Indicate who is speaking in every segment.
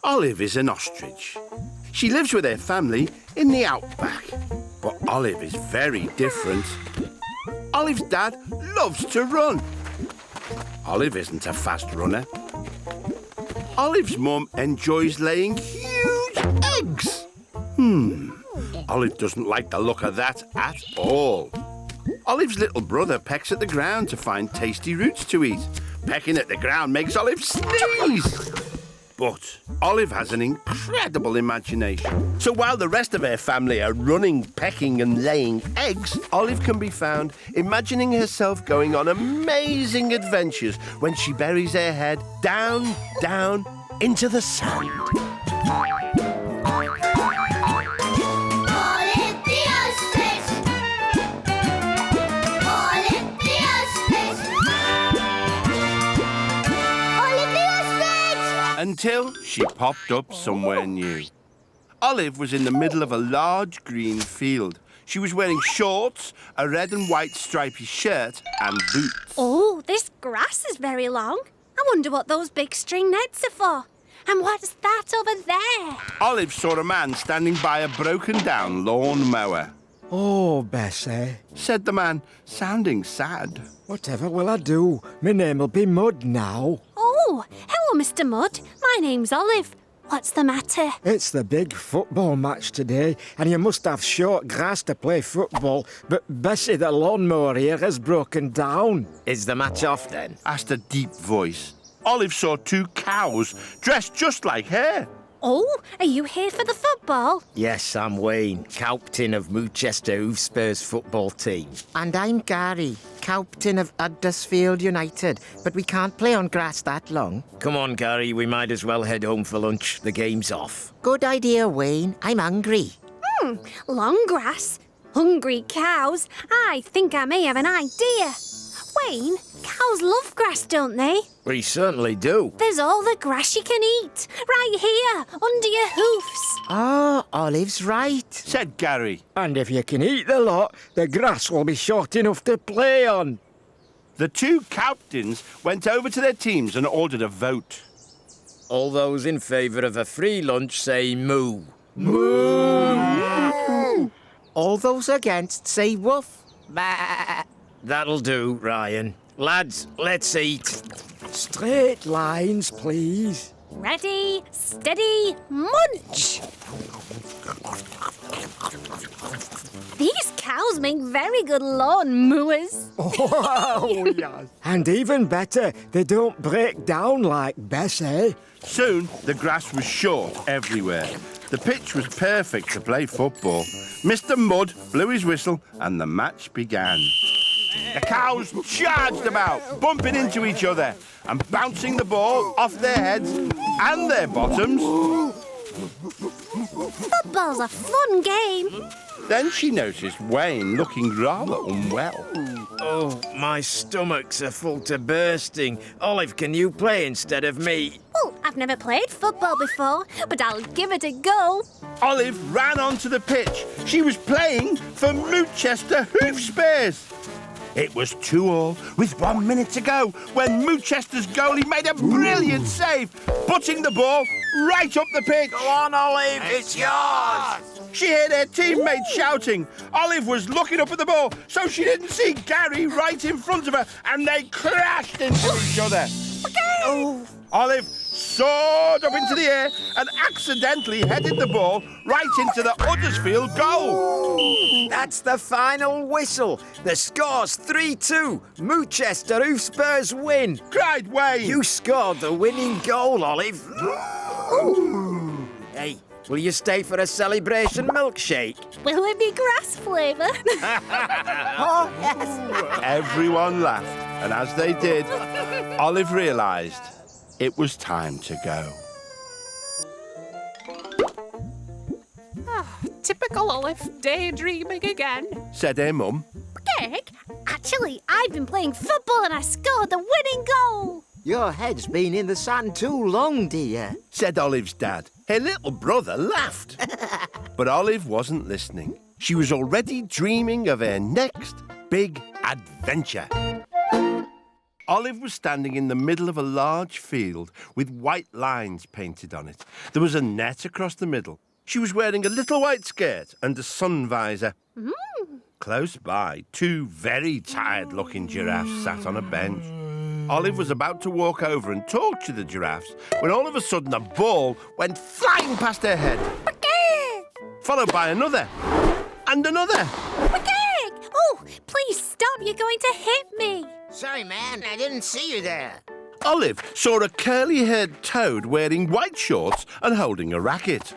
Speaker 1: Olive is an ostrich. She lives with her family in the outback. But Olive is very different. Olive's dad loves to run. Olive isn't a fast runner. Olive's mum enjoys laying huge eggs. Olive doesn't like the look of that at all. Olive's little brother pecks at the ground to find tasty roots to eat. Pecking at the ground makes Olive sneeze. But Olive has an incredible imagination. So while the rest of her family are running, pecking and laying eggs, Olive can be found imagining herself going on amazing adventures when she buries her head down, down into the sand. Until she popped up somewhere new. Olive was in the middle of a large green field. She was wearing shorts, a red and white stripy shirt and boots.
Speaker 2: Oh, this grass is very long. I wonder what those big string nets are for. And what's that over there?
Speaker 1: Olive saw a man standing by a broken-down lawn mower.
Speaker 3: Oh, Bessie,
Speaker 1: Said the man, sounding sad.
Speaker 3: whatever will I do? My name'll be Mud now.
Speaker 2: Oh, hello, Mr. Mudd. My name's Olive. What's the matter?
Speaker 3: It's the big football match today, and you must have short grass to play football, but Bessie, the lawnmower here, has broken down.
Speaker 4: Is the match off then?
Speaker 1: Asked a deep voice. Olive saw two cows dressed just like her.
Speaker 2: Oh, are you here for the football?
Speaker 4: Yes, I'm Wayne, captain of Manchester Hotspur's football team.
Speaker 5: And I'm Gary, captain of Huddersfield United, but we can't play on grass that long.
Speaker 4: Come on, Gary, we might as well head home for lunch. The game's off.
Speaker 5: Good idea, Wayne. I'm hungry.
Speaker 2: Long grass? Hungry cows? I think I may have an idea. Wayne, cows love grass, don't they?
Speaker 4: We certainly do.
Speaker 2: There's all the grass you can eat. Right here, under your hoofs.
Speaker 5: Oh, Olive's right.
Speaker 1: Said Gary.
Speaker 3: And if you can eat the lot, the grass will be short enough to play on.
Speaker 1: The two captains went over to their teams and ordered a vote.
Speaker 4: All those in favour of a free lunch say moo.
Speaker 5: All those against say woof. Bah.
Speaker 4: That'll do, Ryan. Lads, let's eat.
Speaker 3: Straight lines, please.
Speaker 2: Ready, steady, munch! These cows make very good lawn mowers.
Speaker 3: Oh, yes. And even better, they don't break down like Bessie.
Speaker 1: Soon, the grass was short everywhere. The pitch was perfect to play football. Mr. Mudd blew his whistle and the match began. The cows charged about, bumping into each other and bouncing the ball off their heads and their bottoms.
Speaker 2: Football's a fun game.
Speaker 1: Then she noticed Wayne looking rather unwell.
Speaker 4: Oh, my stomach's are full to bursting. Olive, can you play instead of me?
Speaker 2: Well, I've never played football before, but I'll give it a go.
Speaker 1: Olive ran onto the pitch. She was playing for Manchester Hotspurs. It was 2-2 with 1 minute to go when Manchester's goalie made a brilliant save, butting the ball right up the pitch.
Speaker 4: Go on, Olive, it's yours!
Speaker 1: She heard her teammate shouting. Olive was looking up at the ball, so she didn't see Gary right in front of her, and they crashed into each other.
Speaker 2: Oh.
Speaker 1: Olive soared up into the air and accidentally headed the ball right into the Huddersfield goal.
Speaker 4: That's the final whistle. The score's 3-2. Manchester Hotspurs win.
Speaker 1: Cried Wayne.
Speaker 4: You scored the winning goal, Olive. Hey, will you stay for a celebration milkshake?
Speaker 2: Will it be grass flavour?
Speaker 5: Oh, yes.
Speaker 1: Everyone laughed, and as they did, Olive realised it was time to go.
Speaker 6: Typical Olive, daydreaming again.
Speaker 1: Said her mum.
Speaker 2: Greg, actually, I've been playing football and I scored the winning goal.
Speaker 5: Your head's been in the sand too long, dear.
Speaker 1: Said Olive's dad. Her little brother laughed. But Olive wasn't listening. She was already dreaming of her next big adventure. Olive was standing in the middle of a large field with white lines painted on it. There was a net across the middle. She was wearing a little white skirt and a sun visor. Close by, two very tired-looking giraffes sat on a bench. Olive was about to walk over and talk to the giraffes when all of a sudden a ball went flying past her head, followed by another and another.
Speaker 2: Oh, please stop. You're going to hit me.
Speaker 5: Sorry, man. I didn't see you there.
Speaker 1: Olive saw a curly-haired toad wearing white shorts and holding a racket.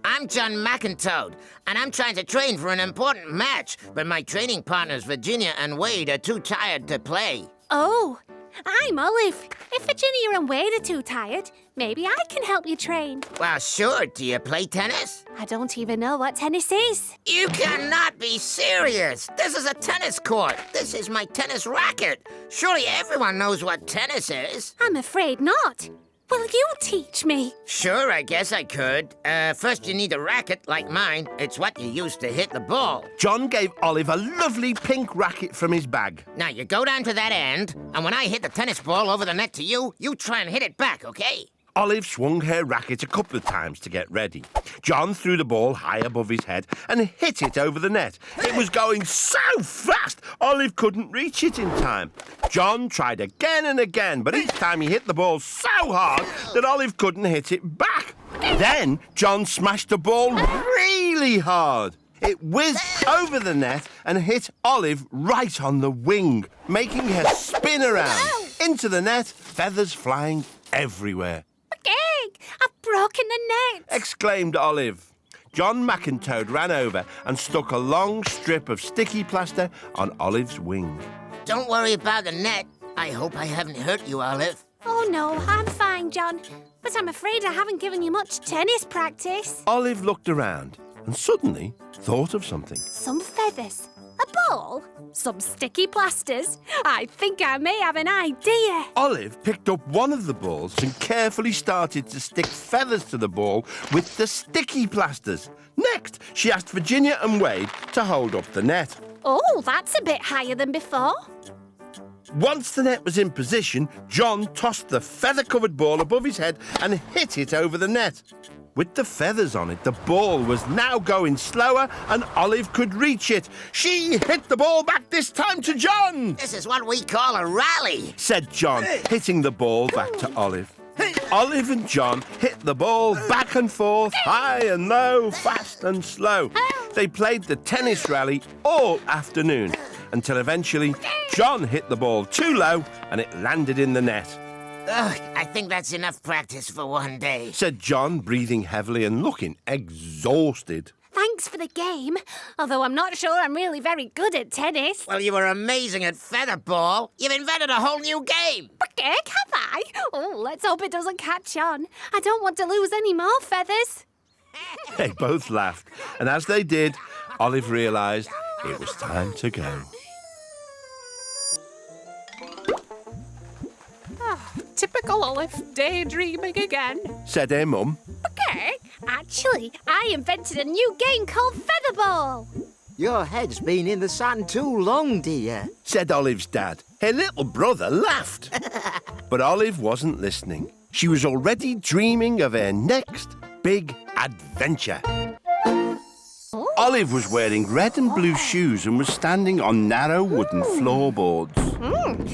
Speaker 5: I'm John McIntoad, and I'm trying to train for an important match, but my training partners Virginia and Wade are too tired to play.
Speaker 2: Oh, I'm Olive. If Virginia and Wade are too tired, maybe I can help you train.
Speaker 5: Well, sure. Do you play tennis?
Speaker 2: I don't even know what tennis is.
Speaker 5: You cannot be serious. This is a tennis court. This is my tennis racket. Surely everyone knows what tennis is.
Speaker 2: I'm afraid not. Will you teach me?
Speaker 5: Sure, I guess I could. First you need a racket like mine. It's what you use to hit the ball.
Speaker 1: John gave Olive a lovely pink racket from his bag.
Speaker 5: Now you go down to that end, and when I hit the tennis ball over the net to you, you try and hit it back, okay?
Speaker 1: Olive swung her racket a couple of times to get ready. John threw the ball high above his head and hit it over the net. It was going so fast, Olive couldn't reach it in time. John tried again and again, but each time he hit the ball so hard that Olive couldn't hit it back. Then John smashed the ball really hard. It whizzed over the net and hit Olive right on the wing, making her spin around. Into the net, feathers flying everywhere.
Speaker 2: I've broken the net.
Speaker 1: Exclaimed Olive. John McIntoad ran over and stuck a long strip of sticky plaster on Olive's wing.
Speaker 5: Don't worry about the net. I hope I haven't hurt you, Olive.
Speaker 2: Oh, no, I'm fine, John. But I'm afraid I haven't given you much tennis practice.
Speaker 1: Olive looked around and suddenly thought of something.
Speaker 2: Some feathers, a ball, some sticky plasters. I think I may have an idea.
Speaker 1: Olive picked up one of the balls and carefully started to stick feathers to the ball with the sticky plasters. Next, she asked Virginia and Wade to hold up the net.
Speaker 2: Oh, that's a bit higher than before.
Speaker 1: Once the net was in position, John tossed the feather-covered ball above his head and hit it over the net. With the feathers on it, the ball was now going slower and Olive could reach it. She hit the ball back this time to John.
Speaker 5: This is what we call a rally,
Speaker 1: said John, hitting the ball back to Olive. Olive and John hit the ball back and forth, high and low, fast and slow. They played the tennis rally all afternoon until eventually John hit the ball too low and it landed in the net.
Speaker 5: Ugh, I think that's enough practice for one day,
Speaker 1: said John, breathing heavily and looking exhausted.
Speaker 2: Thanks for the game, although I'm not sure I'm really very good at tennis.
Speaker 5: Well, you were amazing at featherball. You've invented a whole new game.
Speaker 2: Have I? Oh, let's hope it doesn't catch on. I don't want to lose any more feathers.
Speaker 1: They both laughed, and as they did, Olive realised it was time to go.
Speaker 6: Typical Olive, daydreaming again.
Speaker 1: Said her mum.
Speaker 2: Actually, I invented a new game called Featherball.
Speaker 3: Your head's been in the sand too long, dear.
Speaker 1: Said Olive's dad. Her little brother laughed. But Olive wasn't listening. She was already dreaming of her next big adventure. Olive was wearing red and blue shoes and was standing on narrow wooden floorboards.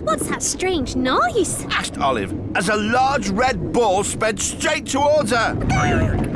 Speaker 2: What's that strange noise?
Speaker 1: Asked Olive as a large red ball sped straight towards her.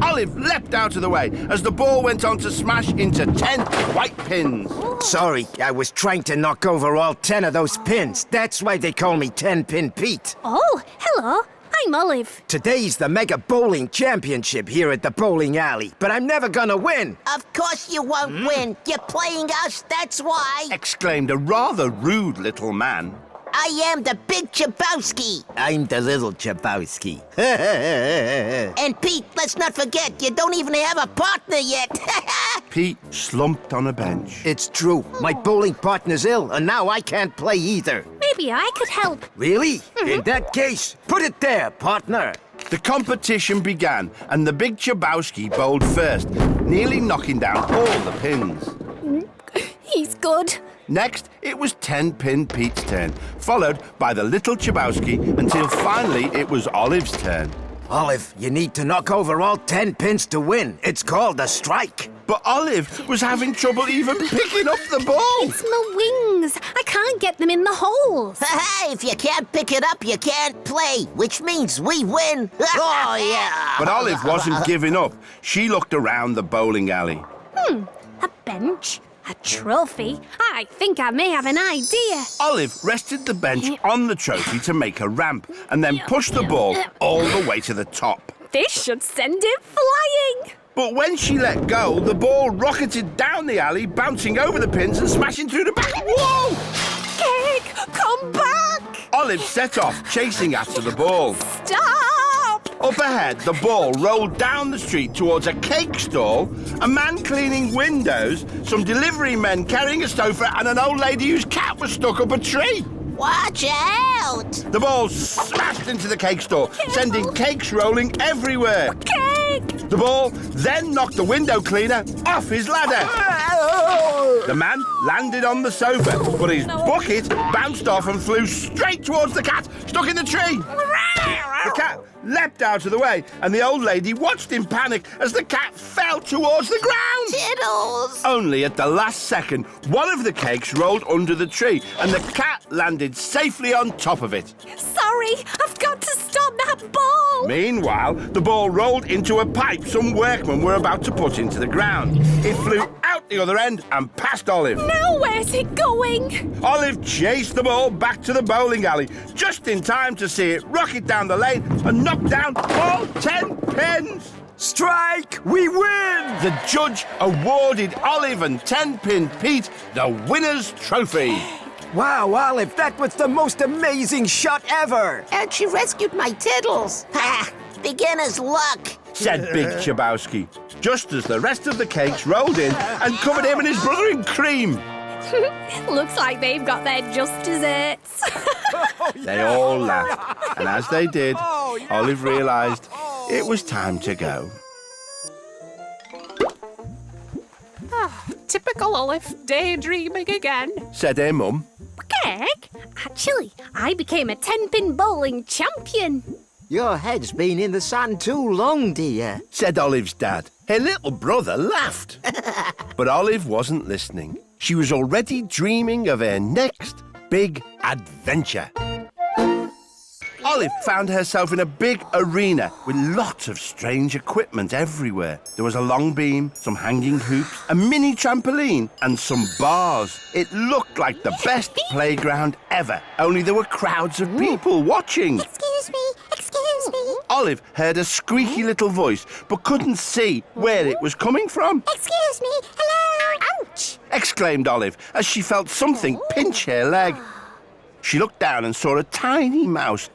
Speaker 1: Olive leapt out of the way as the ball went on to smash into 10 white pins.
Speaker 4: Sorry, I was trying to knock over all 10 of those pins. That's why they call me 10-Pin Pete.
Speaker 2: Oh, hello. I'm Olive.
Speaker 4: Today's the Mega Bowling Championship here at the bowling alley, but I'm never gonna win.
Speaker 5: Of course you won't win. You're playing us, that's why.
Speaker 1: Exclaimed a rather rude little man.
Speaker 5: I am the Big Chabowski.
Speaker 4: I'm the Little Chabowski.
Speaker 5: And Pete, let's not forget, you don't even have a partner yet.
Speaker 1: Pete slumped on a bench.
Speaker 4: It's true. My bowling partner's ill, and now I can't play either.
Speaker 2: Maybe I could help.
Speaker 4: Really? In that case, put it there, partner.
Speaker 1: The competition began, and the Big Chabowski bowled first, nearly knocking down all the pins.
Speaker 2: He's good.
Speaker 1: Next, it was 10-pin Pete's turn, followed by the little Chbosky, until finally it was Olive's turn.
Speaker 4: Olive, you need to knock over all 10 pins to win. It's called a strike.
Speaker 1: But Olive was having trouble even picking up the ball.
Speaker 2: It's my wings. I can't get them in the holes.
Speaker 5: Hey, if you can't pick it up, you can't play, which means we win. Oh, yeah.
Speaker 1: But Olive wasn't giving up. She looked around the bowling alley.
Speaker 2: A bench, a trophy. I think I may have an idea.
Speaker 1: Olive rested the bench on the trophy to make a ramp and then pushed the ball all the way to the top.
Speaker 2: This should send it flying.
Speaker 1: But when she let go, the ball rocketed down the alley, bouncing over the pins and smashing through the back. Whoa!
Speaker 2: Cake, come back.
Speaker 1: Olive set off, chasing after the ball.
Speaker 2: Stop.
Speaker 1: Up ahead, the ball rolled down the street towards a cake stall, a man cleaning windows, some delivery men carrying a sofa, and an old lady whose cat was stuck up a tree.
Speaker 5: Watch out.
Speaker 1: The ball smashed into the cake stall, sending cakes rolling everywhere.
Speaker 2: Cake.
Speaker 1: The ball then knocked the window cleaner off his ladder. The man landed on the sofa, but his bucket bounced off and flew straight towards the cat, stuck in the tree. The cat leapt out of the way, and the old lady watched in panic as the cat fell towards the ground.
Speaker 5: Tiddles.
Speaker 1: Only at the last second, one of the cakes rolled under the tree, and the cat landed safely on top of it.
Speaker 2: Sorry, I've got to stop that ball.
Speaker 1: Meanwhile, the ball rolled into a pipe some workmen were about to put into the ground. It flew out the other end and past Olive.
Speaker 2: Now where's it going?
Speaker 1: Olive chased the ball back to the bowling alley, just in time to see it rocket down the lane and knock down all 10 pins.
Speaker 4: Strike! We win!
Speaker 1: The judge awarded Olive and 10-pin Pete the winner's trophy.
Speaker 4: Wow, Olive, that was the most amazing shot ever!
Speaker 5: And she rescued my tiddles. Ha! Beginner's luck.
Speaker 1: Said Big Chbosky, just as the rest of the cakes rolled in and covered him and his brother in cream.
Speaker 2: Looks like they've got their just desserts.
Speaker 1: They all laughed, and as they did, Olive realised it was time to go.
Speaker 6: Typical Olive, daydreaming again.
Speaker 1: Said her mum.
Speaker 2: Cake? Actually, I became a 10-pin bowling champion.
Speaker 4: Your head's been in the sand too long, dear.
Speaker 1: Said Olive's dad. Her little brother laughed. But Olive wasn't listening. She was already dreaming of her next big adventure. Olive found herself in a big arena with lots of strange equipment everywhere. There was a long beam, some hanging hoops, a mini trampoline, and some bars. It looked like the best playground ever, only there were crowds of people watching.
Speaker 2: Excuse me.
Speaker 1: Olive heard a squeaky little voice, but couldn't see where it was coming from.
Speaker 2: Excuse me. Hello. Ouch.
Speaker 1: Exclaimed Olive as she felt something pinch her leg. She looked down and saw a tiny mouse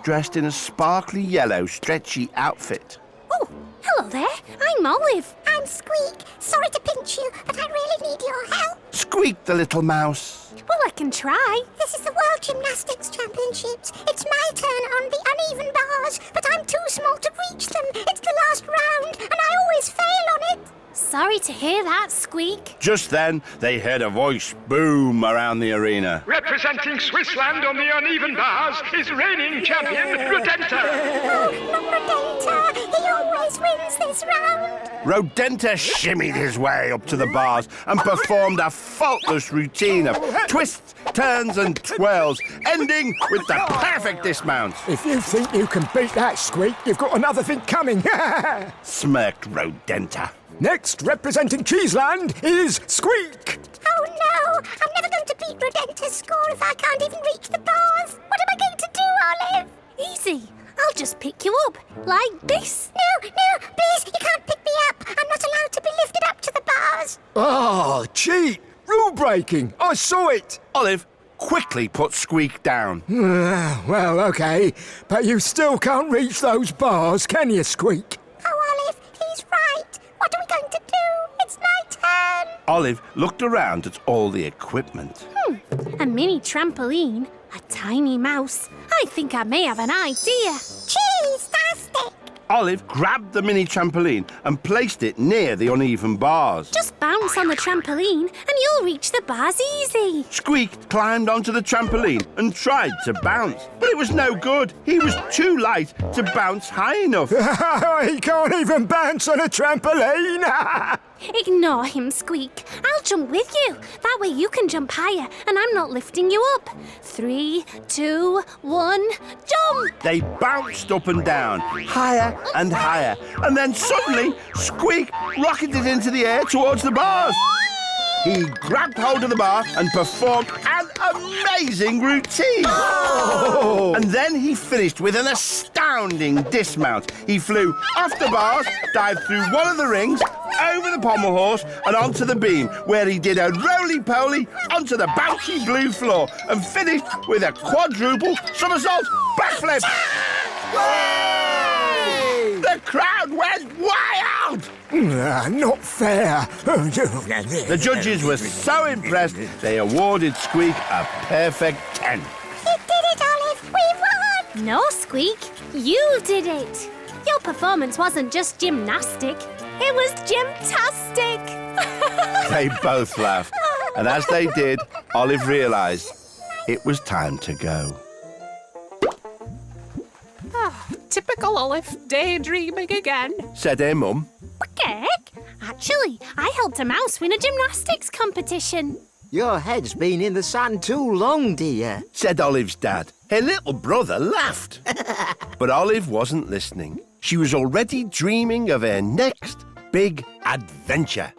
Speaker 1: dressed in a sparkly yellow stretchy outfit.
Speaker 2: Oh, hello there. I'm Olive. I'm Squeak. Sorry to pinch you, but I really need your help.
Speaker 1: Squeaked the little mouse.
Speaker 2: Well, I can try. This is the World Gymnastics Championships. It's my turn on the uneven bars, but I'm too small to reach them. It's the last round, and I always fail on it. Sorry to hear that, Squeak.
Speaker 1: Just then, they heard a voice boom around the arena.
Speaker 7: Representing Swissland on the uneven bars is reigning champion Rodenta.
Speaker 2: Oh, not Rodenta. He always wins this round.
Speaker 1: Rodenta shimmied his way up to the bars and performed a faultless routine of twists, turns and twirls, ending with the perfect dismount.
Speaker 3: If you think you can beat that, Squeak, you've got another thing coming.
Speaker 1: Smirked Rodenta.
Speaker 3: Next, representing Cheeseland, is Squeak.
Speaker 2: Oh, no. I'm never going to beat Rodenta's score if I can't even reach the bars. What am I going to do, Olive? Easy. I'll just pick you up, like this. No, please, you can't pick me up. I'm not allowed to be lifted up to the bars.
Speaker 3: Oh, cheat! Rule breaking! I saw it!
Speaker 1: Olive quickly put Squeak down.
Speaker 3: Well, okay, but you still can't reach those bars, can you, Squeak?
Speaker 2: Oh, Olive, he's right. What are we going to do? It's my turn.
Speaker 1: Olive looked around at all the equipment.
Speaker 2: A mini trampoline, a tiny mouse. I think I may have an idea. Cheese-tastic.
Speaker 1: Olive grabbed the mini trampoline and placed it near the uneven bars.
Speaker 2: Just bounce on the trampoline and you'll reach the bars easy.
Speaker 1: Squeak climbed onto the trampoline and tried to bounce, but it was no good. He was too light to bounce high enough.
Speaker 3: He can't even bounce on a trampoline.
Speaker 2: Ignore him, Squeak. I'll jump with you. That way you can jump higher and I'm not lifting you up. 3, 2, 1, jump!
Speaker 1: They bounced up and down, higher and higher, and then suddenly Squeak rocketed into the air towards the bars. He grabbed hold of the bar and performed an amazing routine. Oh! And then he finished with an astounding dismount. He flew off the bars, dived through one of the rings, over the pommel horse and onto the beam, where he did a roly-poly onto the bouncy blue floor and finished with a quadruple somersault backflip. The crowd went wild!
Speaker 3: Not fair.
Speaker 1: The judges were so impressed, they awarded Squeak a perfect 10.
Speaker 2: You did it, Olive! We won! No, Squeak. You did it. Your performance wasn't just gymnastic. It was gymtastic.
Speaker 1: They both laughed, and as they did, Olive realised it was time to go.
Speaker 6: Typical Olive, daydreaming again.
Speaker 1: Said her mum.
Speaker 2: Heck, actually, I helped a mouse win a gymnastics competition.
Speaker 4: Your head's been in the sand too long, dear.
Speaker 1: Said Olive's dad. Her little brother laughed. But Olive wasn't listening. She was already dreaming of her next big adventure.